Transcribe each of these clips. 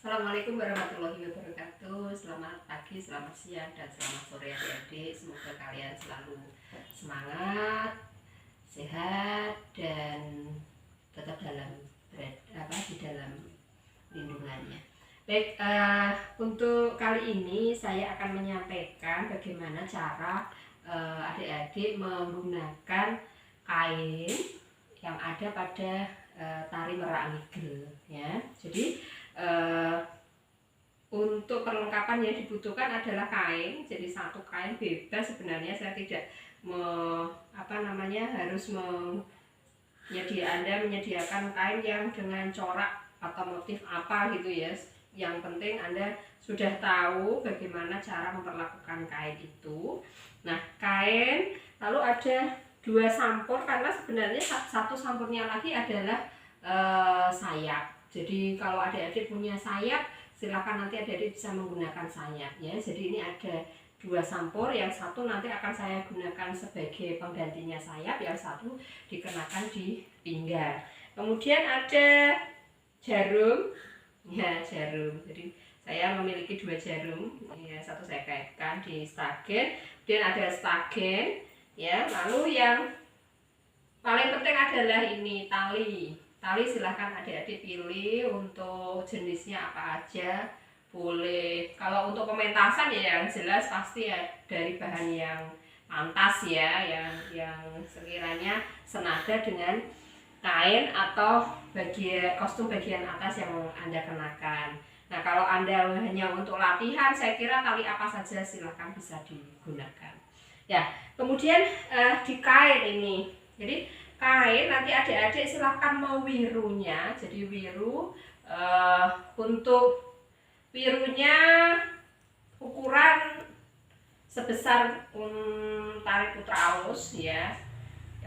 Assalamualaikum warahmatullahi wabarakatuh. Selamat pagi, selamat siang, dan selamat sore adik-adik. Semoga kalian selalu semangat, sehat, dan tetap di dalam lindungannya. Baik, untuk kali ini saya akan menyampaikan bagaimana cara adik-adik menggunakan kain yang ada pada tari merak ngigel, ya. Jadi untuk perlengkapan yang dibutuhkan adalah kain. Jadi satu kain bebas, sebenarnya saya tidak harus Anda menyediakan kain yang dengan corak atau motif apa gitu ya. Yang penting Anda sudah tahu bagaimana cara memperlakukan kain itu. Nah, kain lalu ada dua sampur, karena sebenarnya satu sampurnya lagi adalah sayap. Jadi kalau adik-adik punya sayap, silakan nanti adik-adik bisa menggunakan sayap ya. Jadi ini ada dua sampur, yang satu nanti akan saya gunakan sebagai penggantinya sayap, yang satu dikenakan di pinggang. Kemudian ada jarum, ya jarum. Jadi saya memiliki dua jarum, ya, satu saya kaitkan di stagen, kemudian ada stagen, ya. Lalu yang paling penting adalah ini tali. Tali silahkan adik-adik pilih untuk jenisnya apa aja, boleh. Kalau untuk pementasan ya yang jelas pasti ya dari bahan yang pantas ya, yang sekiranya senada dengan kain atau kostum bagian atas yang Anda kenakan. Nah, kalau Anda hanya untuk latihan, saya kira tali apa saja silahkan bisa digunakan. Ya, kemudian di kain ini, jadi kain nanti adik-adik silahkan mau wirunya. Jadi untuk wirunya ukuran sebesar tari putra alus ya,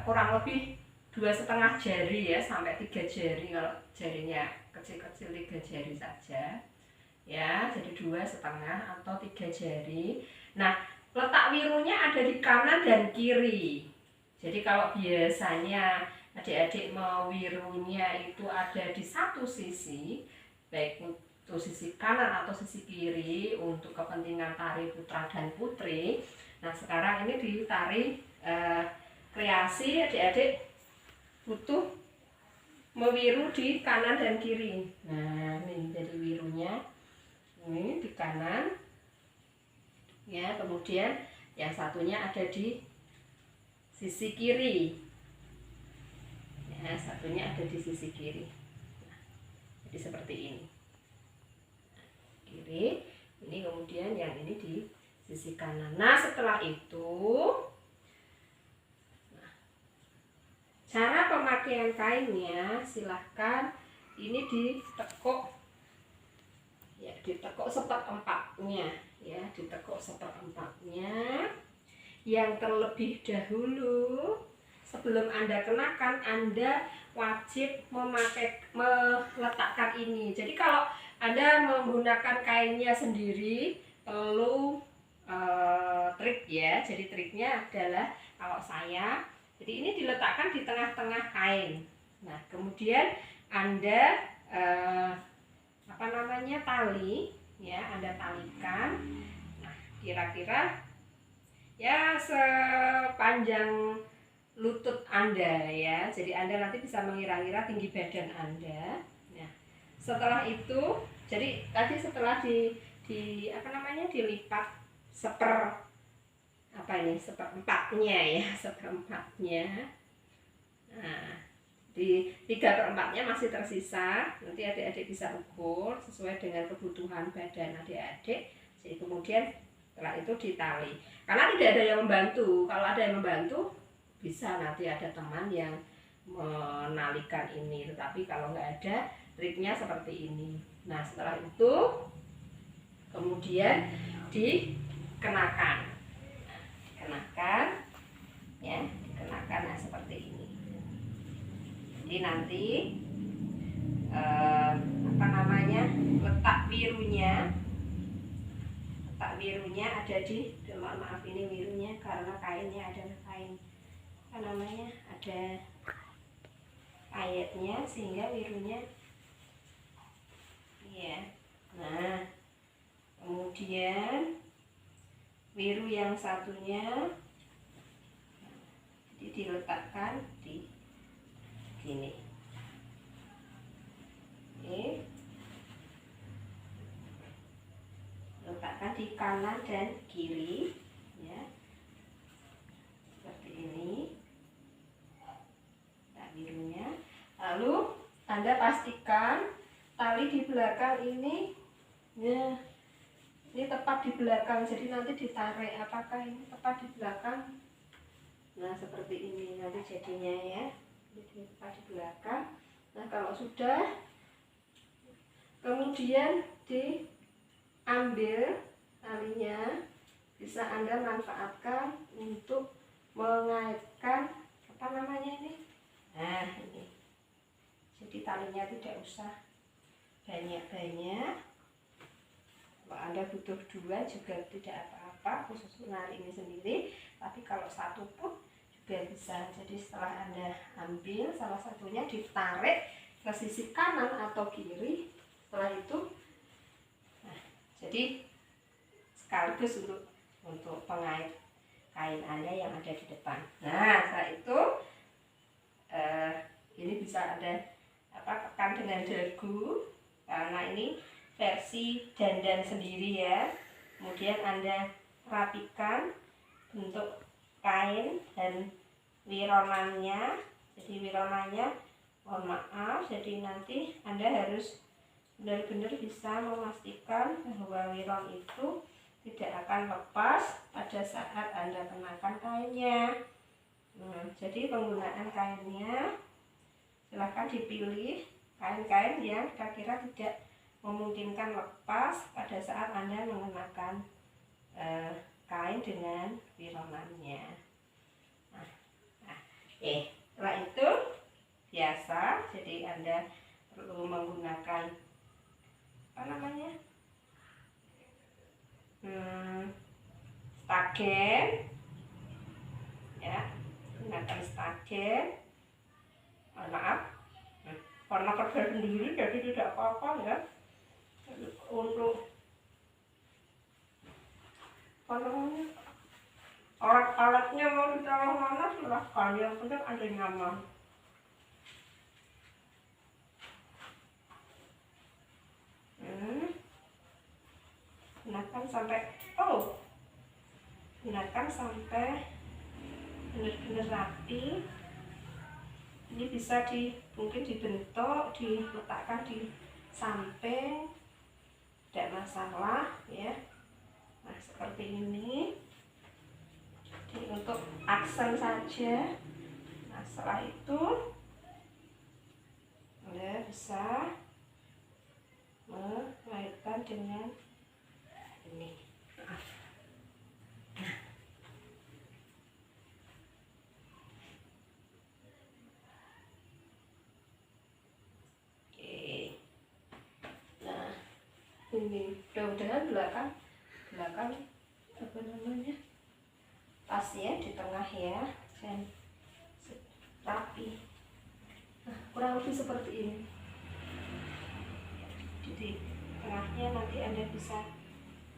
kurang lebih 2,5 jari ya, sampai 3 jari. Kalau jarinya kecil-kecil 3 jari saja ya, jadi 2,5 atau 3 jari. Nah, letak wirunya ada di kanan dan kiri. Jadi kalau biasanya adik-adik mau wirunya itu ada di satu sisi, baik untuk sisi kanan atau sisi kiri untuk kepentingan tari putra dan putri. Nah, sekarang ini di tari kreasi adik-adik butuh mewiru di kanan dan kiri. Nah, ini jadi wirunya ini di kanan ya, kemudian yang satunya ada di sisi kiri ya, satunya ada di sisi kiri. Nah, jadi seperti ini, kiri ini, kemudian yang ini di sisi kanan. Nah, setelah itu cara pemakaian kainnya silahkan ini ditekuk ya, ditekuk seperempatnya ya, ditekuk seperempatnya. Yang terlebih dahulu sebelum Anda kenakan, Anda wajib meletakkan ini. Jadi kalau Anda menggunakan kainnya sendiri perlu trik ya. Jadi triknya adalah kalau saya, jadi ini diletakkan di tengah-tengah kain. Nah, kemudian Anda tali ya, Anda talikan. Nah, kira-kira ya sepanjang lutut Anda ya. Jadi Anda nanti bisa mengira-ngira tinggi badan Anda. Nah, setelah itu, jadi tadi setelah dilipat seperempatnya ya, seperempatnya. Nah, di 3/4-nya masih tersisa. Nanti adik-adik bisa ukur sesuai dengan kebutuhan badan adik-adik. Jadi kemudian setelah itu ditali. Karena tidak ada yang membantu. Kalau ada yang membantu, bisa nanti ada teman yang menalikan ini. Tetapi kalau nggak ada, triknya seperti ini. Nah, setelah itu kemudian dikenakan. Nah, dikenakan ya, dikenakan. Nah, seperti ini. Jadi nanti letak wirunya ada di, maaf ini wirunya karena kainnya adalah kain ada kayetnya, sehingga wirunya ya kemudian biru yang satunya, jadi diletakkan di sini. Oke, letakkan di kanan dan kiri ya, seperti ini. Nah, birunya, lalu Anda pastikan tali di belakang ini ya, ini tepat di belakang, jadi nanti ditarik. Apakah ini tepat di belakang? Nah, seperti ini nanti jadinya ya, jadi tepat di belakang. Nah, kalau sudah, kemudian diambil talinya, bisa Anda manfaatkan untuk mengaitkan apa namanya ini. Nah, ini jadi talinya tidak usah banyak-banyak. Kalau Anda butuh 2 juga tidak apa-apa, khusus menarik ini sendiri. Tapi kalau 1 pun juga bisa. Jadi setelah Anda ambil salah satunya, ditarik ke sisi kanan atau kiri. Setelah itu, nah, jadi sekaligus untuk pengait kain Anda yang ada di depan. Nah, setelah itu ini bisa Anda tekan dengan dagu, karena ini versi dandan sendiri ya. Kemudian Anda rapikan bentuk kain dan wironannya. Jadi wironannya, mohon maaf, jadi nanti Anda harus benar-benar bisa memastikan bahwa wiron itu tidak akan lepas pada saat Anda kenakan kainnya. Jadi penggunaan kainnya silahkan dipilih kain-kain yang kira-kira tidak memungkinkan lepas pada saat Anda mengenakan kain dengan wironannya. Setelah itu biasa, jadi Anda perlu menggunakan apa namanya, stagen ya, gunakan stagen. Maaf, karena kerja sendiri jadi tidak apa-apa ya. Untuk alat-alatnya mau ditaruh mana silahkan, yang penting Anda nyaman. Gunakan sampai benar-benar rapi. Ini bisa mungkin dibentuk, diletakkan di samping, tidak masalah ya. Nah, seperti ini. Jadi untuk aksen saja. Nah, setelah itu Anda bisa mengaitkan dengan ini. Ini mudah-mudahan belakang apa namanya, pas ya, di tengah ya, dan rapi. Nah, kurang lebih seperti ini. Jadi tengahnya nanti Anda bisa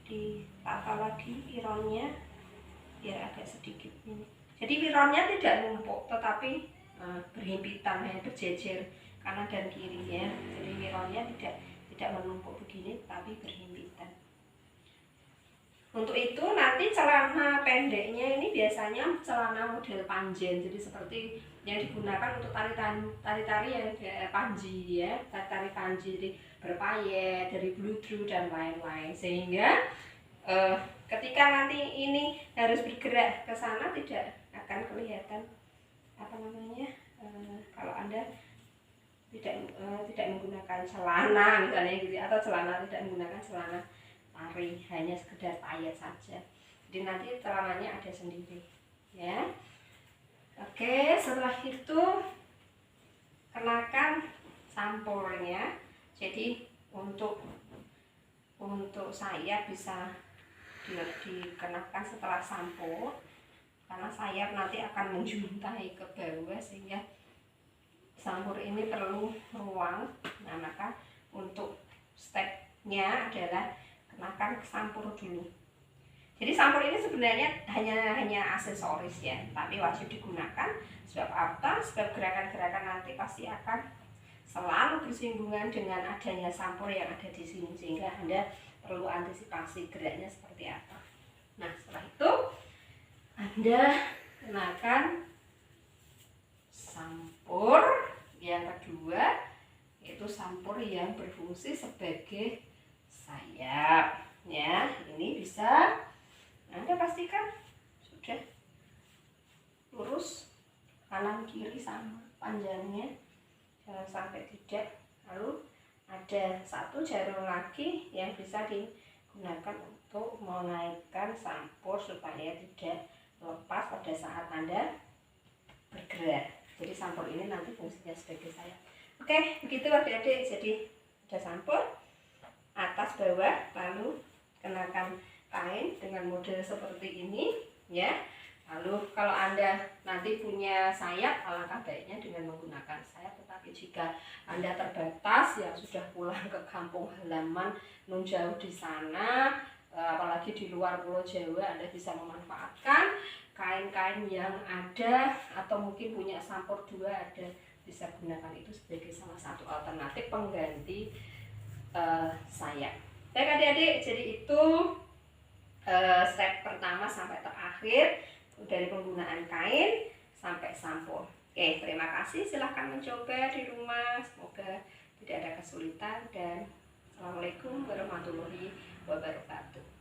ditata lagi wironnya biar agak sedikit ini. Jadi wironnya tidak numpuk, tetapi berhimpitan ya, berjejer kanan dan kiri ya. Jadi wironnya tidak menumpuk begini, tapi berhimpitan. Untuk itu nanti celana pendeknya ini biasanya celana model panjen, jadi seperti yang digunakan untuk tari-tari yang panji ya, tari panji, jadi berpayet, dari bludru dan lain-lain, sehingga ketika nanti ini harus bergerak ke sana tidak akan kelihatan apa namanya, kalau Anda tidak menggunakan celana misalnya gitu, atau tidak menggunakan celana tari, hanya sekedar payet saja. Jadi nanti celananya ada sendiri ya. Oke, setelah itu kenakan sampulnya. Jadi untuk sayap bisa dikenakan setelah sampul, karena sayap nanti akan menjuntai ke bawah sehingga sampul ini perlu ruang. Nah, maka untuk stepnya adalah kenakan sampur dulu. Jadi sampur ini sebenarnya hanya aksesoris ya, tapi wajib digunakan. Sebab apa? Sebab gerakan-gerakan nanti pasti akan selalu bersinggungan dengan adanya sampur yang ada di sini, sehingga Anda perlu antisipasi geraknya seperti apa. Nah, setelah itu Anda kenakan sampur yang kedua, yaitu sampur yang berfungsi sebagai sayap ya. Ini bisa Anda pastikan sudah lurus kanan kiri sama panjangnya, jangan sampai tidak. Lalu ada satu jarum lagi yang bisa digunakan untuk menaikkan sampur supaya tidak lepas pada saat Anda bergerak. Jadi sampur ini nanti fungsinya sebagai sayap. Oke, begitu adik-adik. Jadi ada sampur atas bawah, lalu kenakan kain dengan model seperti ini ya. Lalu kalau Anda nanti punya sayap, alangkah baiknya dengan menggunakan sayap. Tetapi jika Anda terbatas yang sudah pulang ke kampung halaman nun jauh di sana, apalagi di luar Pulau Jawa, Anda bisa memanfaatkan kain-kain yang ada, atau mungkin punya sampur dua ada, bisa gunakan itu sebagai salah satu alternatif pengganti sayap. Baik adik-adik, jadi itu step pertama sampai terakhir dari penggunaan kain sampai sampur. Oke, terima kasih. Silahkan mencoba di rumah. Semoga tidak ada kesulitan, dan Assalamualaikum warahmatullahi wabarakatuh.